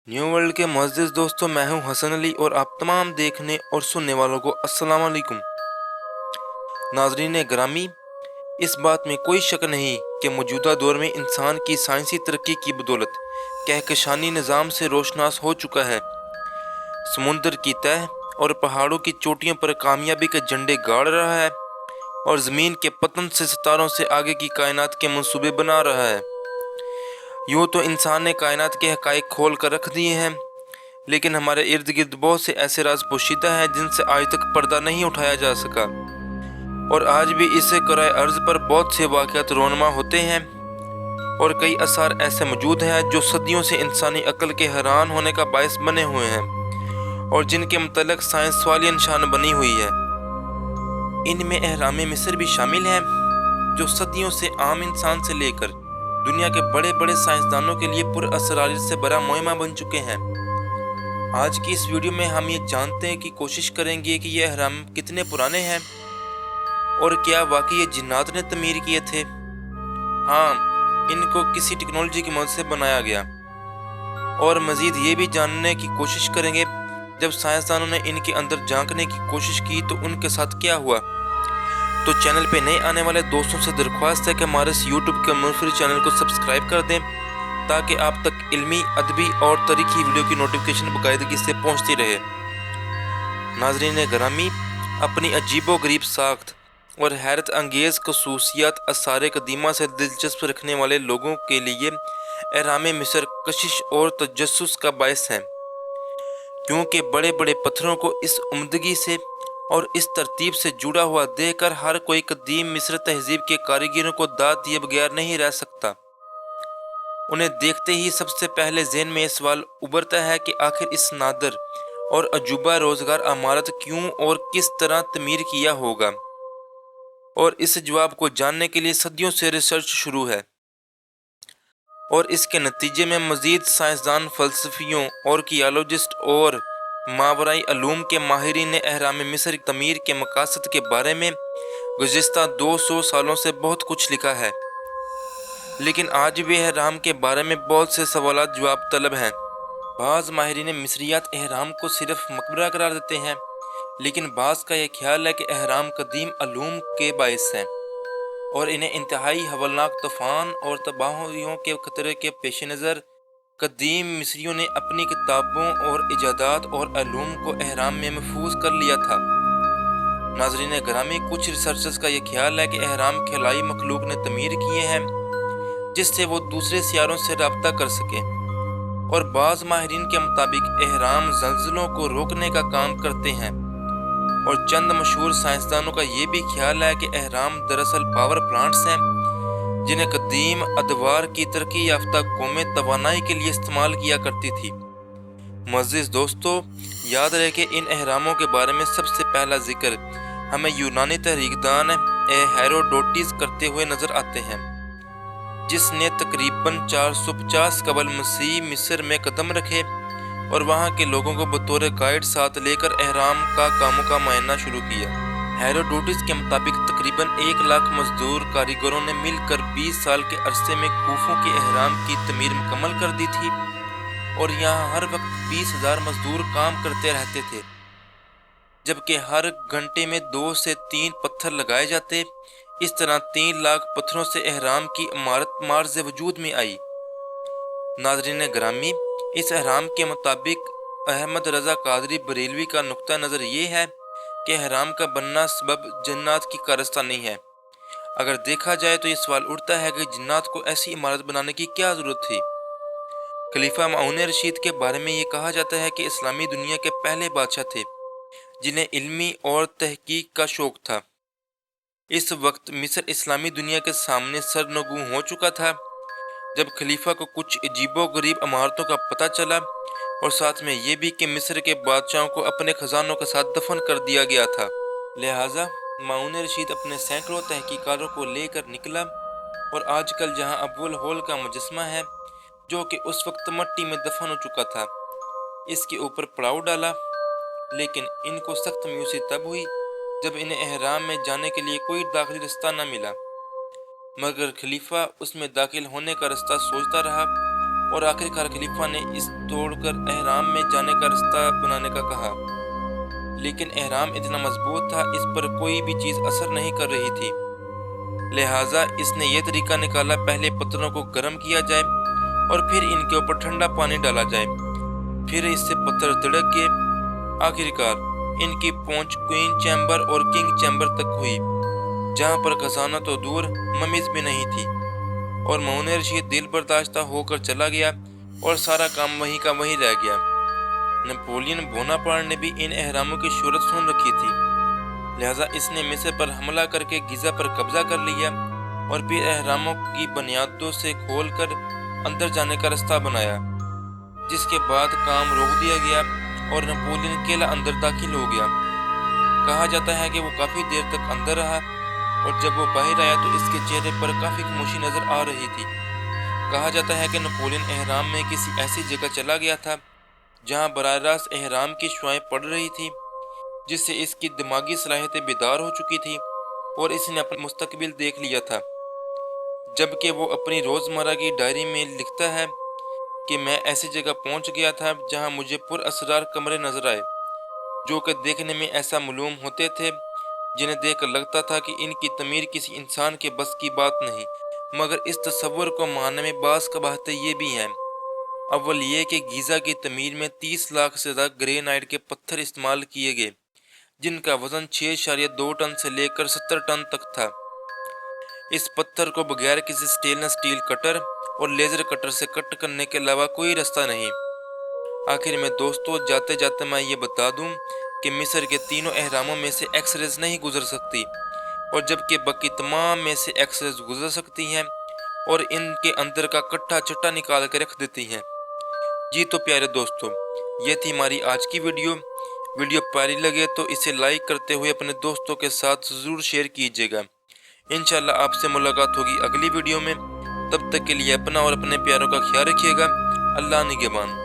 New world के मुअज़्ज़िज़ दोस्तों, मैं हूं हसन अली और आप तमाम देखने और सुनने वालों को अस्सलाम वालेकुम। नाज़रीन ग्रामी, इस बात में कोई शक नहीं कि मौजूदा दौर में इंसान की साइंसी तरक्की की बदौलत कहकशानी निज़ाम से रोशनास हो चुका है। समुंदर की तह और पहाड़ों की चोटियों पर कामयाबी के झंडे गाड़ रहा है और ज़मीन के पतन से सितारों से आगे की कायनात के मंसूबे बना रहा है। यूँ तो इंसान ने कायनात के हक़ाइक़ खोल कर रख दिए हैं, लेकिन हमारे इर्द गिर्द बहुत से ऐसे राज पोशीदा हैं जिनसे आज तक पर्दा नहीं उठाया जा सका। और आज भी इस कराए अर्ज पर बहुत से वाक़यात रोनमा होते हैं और कई आसार ऐसे मौजूद हैं जो सदियों से इंसानी अक्ल के हैरान होने का बायस बने हुए हैं और जिनके मतलब साइंस सवालिया निशान बनी हुई है। इनमें एहराम मिस्र भी शामिल है, जो सदियों से आम इंसान से लेकर दुनिया के बड़े बड़े साइंसदानों के लिए पुरअसरार से बड़ा मुहिम्मा बन चुके हैं। आज की इस वीडियो में हम ये जानते हैं कि कोशिश करेंगे कि ये अहराम कितने पुराने हैं और क्या वाकई ये जिन्नात ने तमीर किए थे। हाँ, इनको किसी टेक्नोलॉजी की मदद से बनाया गया। और मज़ीद ये भी जानने की कोशिश करेंगे जब साइंसदानों ने इनके अंदर झांकने की कोशिश की तो उनके साथ क्या हुआ। तो चैनल पे नए आने वाले दोस्तों से दरख्वास्त है कि हमारे इस यूट्यूब के मुनफरिद चैनल को सब्सक्राइब कर दें ताकि आप तक इल्मी, अदबी और तारीखी वीडियो की नोटिफिकेशन बाकायदगी से पहुंचती रहे। नाज़रीन ग्रामी, अपनी अजीबो-गरीब साख्त और हैरत अंगेज़ खसूसियात आसार कदीमा से दिलचस्प रखने वाले लोगों के लिए एहराम मिस्र कशिश और तजस्सुस का बायस है, क्योंकि बड़े बड़े पत्थरों को इस उम्दगी से और इस तरतीब से जुड़ा हुआ देखकर हर कोई कदीम मिस्र तहजीब के कारीगरों को दाद दिए बगैर नहीं रह सकता। उन्हें देखते ही सबसे पहले ज़हन में ये सवाल उभरता है कि आखिर इस नादर और अजूबा रोज़गार अमारत क्यों और किस तरह तमीर किया होगा। और इस जवाब को जानने के लिए सदियों से रिसर्च शुरू है और इसके नतीजे में मज़ीद साइंसदान, फ़लसफ़ियों और कियालॉजिस्ट और मावराई अलूम के माहिरीन ने एहराम मिस्र की तमीर के मकासद के बारे में गुज़िश्ता 200 सालों से बहुत कुछ लिखा है, लेकिन आज भी एहराम के बारे में बहुत से सवालात जवाब तलब हैं। बाज़ माहिरीन मिस्रियात एहराम को सिर्फ मकबरा करार देते हैं, लेकिन बाज़ का यह ख्याल है कि एहराम कदीम अलूम के बायस हैं और इन्हें इंतहाई हवलनाक तूफ़ान और तबाहियों के खतरे के पेश नज़र कदीम मिस्रियों ने अपनी किताबों और इजादात और अलूम को एहराम में महफूज कर लिया था। नाज़रीन ग्रामी, कुछ रिसर्चर्स का यह ख्याल है कि एहराम खिलाई मखलूक ने तमीर किए हैं जिससे वो दूसरे सियारों से रब्ता कर सके, और बाज़ माहिरीन के मुताबिक एहराम ज़लज़लों को रोकने का काम करते हैं। और चंद मशहूर साइंसदानों का ये भी ख्याल है कि एहराम दरअसल पावर प्लांट्स हैं जिन्हें कदीम अदवार की तरक्की याफ्ता कौमें तवानाई के लिए इस्तेमाल किया करती थी। मुअज़्ज़िज़ दोस्तों, याद रहे कि इन एहरामों के बारे में सबसे पहला जिक्र हमें यूनानी तहरीकदान हेरोडोटस करते हुए नजर आते हैं, जिसने तकरीबन 450 कबल मसीह मिस्र में कदम रखे और वहाँ के लोगों को बतौर गाइड साथ लेकर एहराम का कामों का मुआयना शुरू किया। हेरोडोटस के मुताबिक तकरीबन 1 लाख मजदूर कारीगरों ने मिलकर 20 साल के अरसे में कूफों के एहराम की तमीर मुकम्मल कर दी थी और यहाँ हर वक्त 20,000 मजदूर काम करते रहते थे, जबकि हर घंटे में 2 से 3 पत्थर लगाए जाते। इस तरह 3 लाख पत्थरों से एहराम की इमारत मार्ज़ वजूद में आई। नाज़रीन ग्रामी, इस एहराम के मुताबिक अहमद रज़ा कादरी बरेलवी का नुक्ता नज़र ये है कि एहराम का बनना सबब जन्नात की कारस्तानी है। अगर देखा जाए तो ये सवाल उठता है कि जन्नात को ऐसी इमारत बनाने की क्या ज़रूरत थी। खलीफा माऊन रशीद के बारे में ये कहा जाता है कि इस्लामी दुनिया के पहले बादशाह थे जिन्हें इल्मी और तहकीक का शौक था। इस वक्त मिस्र इस्लामी दुनिया के सामने सरनगू हो चुका था जब खलीफा को कुछ अजीबो गरीब इमारतों का पता चला और साथ में ये भी कि मिस्र के बादशाहों को अपने खजानों के साथ दफन कर दिया गया था। लिहाजा माऊन रशीद अपने सैकड़ों तहकीकारों को लेकर निकला और आजकल जहां अबुल होल का मुजस्मा है, जो कि उस वक्त मट्टी में दफन हो चुका था, इसके ऊपर पड़ाव डाला। लेकिन इनको सख्त मायूसी तब हुई जब इन्हें एहराम में जाने के लिए कोई दाखिली रास्ता न मिला, मगर खलीफा उसमें दाखिल होने का रास्ता सोचता रहा اور آخرکار خلیفہ نے اس توڑ کر احرام میں جانے کا راستہ بنانے کا کہا، لیکن احرام اتنا مضبوط تھا اس پر کوئی بھی چیز اثر نہیں کر رہی تھی۔ لہٰذا اس نے یہ طریقہ نکالا، پہلے پتھروں کو گرم کیا جائے اور پھر ان کے اوپر ٹھنڈا پانی ڈالا جائے، پھر اس سے پتھر دھڑک گئے۔ آخرکار ان کی پہنچ کوئین چیمبر اور کنگ چیمبر تک ہوئی، جہاں پر خزانہ تو دور ممیز بھی نہیں تھی، اور مامون رشید دل برداشتہ ہو کر چلا گیا اور سارا کام وہیں کا وہیں رہ گیا۔ نپولین بوناپارٹ نے بھی ان اہراموں کی شہرت سن رکھی تھی، لہٰذا اس نے مصر پر حملہ کر کے گیزا پر قبضہ کر لیا اور پھر اہراموں کی بنیادوں سے کھول کر اندر جانے کا راستہ بنایا، جس کے بعد کام روک دیا گیا اور نپولین اکیلا اندر داخل ہو گیا۔ کہا جاتا ہے کہ وہ کافی دیر تک اندر رہا، اور جب وہ باہر آیا تو اس کے چہرے پر کافی خاموشی نظر آ رہی تھی۔ کہا جاتا ہے کہ نپولین احرام میں کسی ایسی جگہ چلا گیا تھا جہاں براہ راست احرام کی شعاعیں پڑ رہی تھی، جس سے اس کی دماغی صلاحیتیں بیدار ہو چکی تھی اور اس نے اپنا مستقبل دیکھ لیا تھا۔ جبکہ وہ اپنی روزمرہ کی ڈائری میں لکھتا ہے کہ میں ایسی جگہ پہنچ گیا تھا جہاں مجھے پر اسرار کمرے نظر آئے، جو کہ دیکھنے میں ایسا معلوم ہوتے تھے، جنہیں دیکھ کر لگتا تھا کہ ان کی تعمیر کسی انسان کے بس کی بات نہیں، مگر اس تصور کو ماننے میں بعض قباحتیں یہ بھی ہیں۔ اول یہ کہ گیزا کی تعمیر میں 30 لاکھ سے زیادہ گرینائٹ کے پتھر استعمال کیے گئے، جن کا وزن 6.2 ٹن سے لے کر 70 ٹن تک تھا۔ اس پتھر کو بغیر کسی سٹینلیس سٹیل کٹر اور لیزر کٹر سے کٹ کرنے کے علاوہ کوئی راستہ نہیں۔ آخر میں دوستو، جاتے جاتے میں یہ بتا دوں کہ مصر کے تینوں اہراموں میں سے ایکس ریز نہیں گزر سکتی، اور جبکہ باقی تمام میں سے ایکس ریز گزر سکتی ہیں اور ان کے اندر کا کٹھا چٹا نکال کے رکھ دیتی ہیں۔ جی تو پیارے دوستو، یہ تھی ہماری آج کی ویڈیو۔ ویڈیو پیاری لگے تو اسے لائک کرتے ہوئے اپنے دوستوں کے ساتھ ضرور شیئر کیجیے گا۔ انشاءاللہ آپ سے ملاقات ہوگی اگلی ویڈیو میں، تب تک کے لیے اپنا اور اپنے پیاروں کا خیال رکھیے گا۔ اللہ نگہبان۔